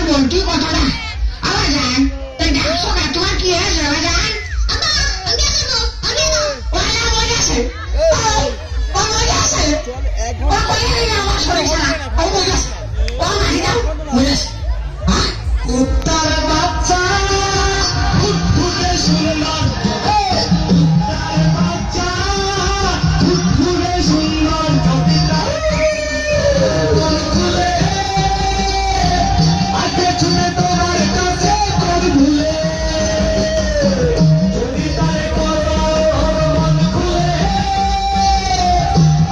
বলটি কতটা আবার যান তাই ডাকছো না তোমার কি হয়েছে যান উত্তর বাচ্চা ফুটফুটে সুন্দর বাচ্চা ফুটফুটে সুন্দর খুলে আগে চুলে তোমার কাছে কোন ভুলে যদি তারে করো মন খুলে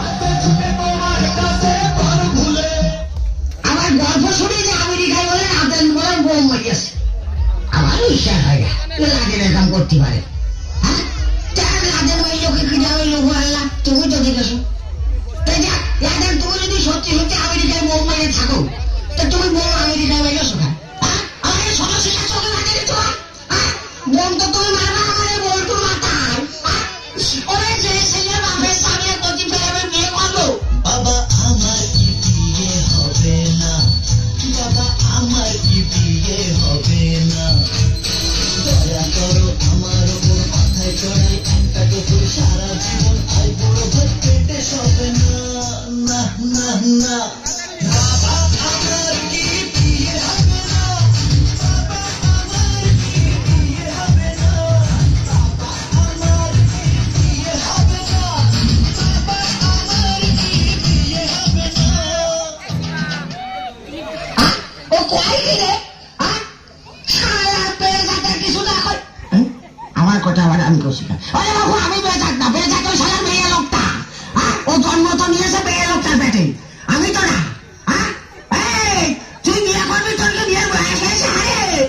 আগে চুলে তোমার কাছে কোন ভুলে আমার গল্প শুনে যে আমেরিকায় বলে আদেন বলে বোম মারিয়েছে আমার বিশ্বাস হয় না লাদেন এরকম করতে পারে হ্যাঁ লাদেন ওই লোকে কিনা ওই লোক আল্লাহ তুমি তো দেখেছো তাই যা লাদেন তুমি যদি সত্যি সত্যি আমেরিকায় বোম মারিয়ে থাকো তা তুমি বোম আমেরিকায় মারিয়েছো কেন হ্যাঁ আমাদের সমস্যা চোখে লাগে তোমার হ্যাঁ বোম তো তুমি মারবা আমাদের বলটুর মাথায় ওরে যে ছেলে বাপের সামনে গতি ফেরাবে বিয়ে করলো বাবা আমার কি বিয়ে হবে না বাবা আমার কি বিয়ে হবে না দয়া করো আমার ওপর মাথায় চড়াই একটা টুকুর সারা জীবন আর বড় ভাই পেটে সবে না না না না বাবা আমার কি বিয়ে হবে না বাবা আমার কি বিয়ে হবে না বাবা আমার কি বিয়ে হবে না বাবা আমার কি বিয়ে হবে না ও কয় কি রে সারা বেজাতের কিছু না হয় আমার কথা আবার আমি করছি না ওরে বাবু আমি বেজাত না বেজাত ওই সালার মেয়ে লোকটা ও জন্ম তো নিয়েছে মেয়ে লোকটার পেটে আমি তো না এই তুই বিয়ে করবি তোর কি বিয়ের বয়স হয়েছে আরে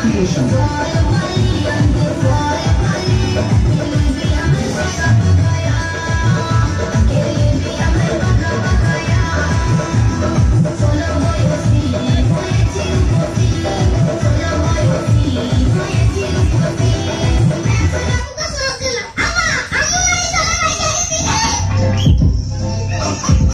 Creation.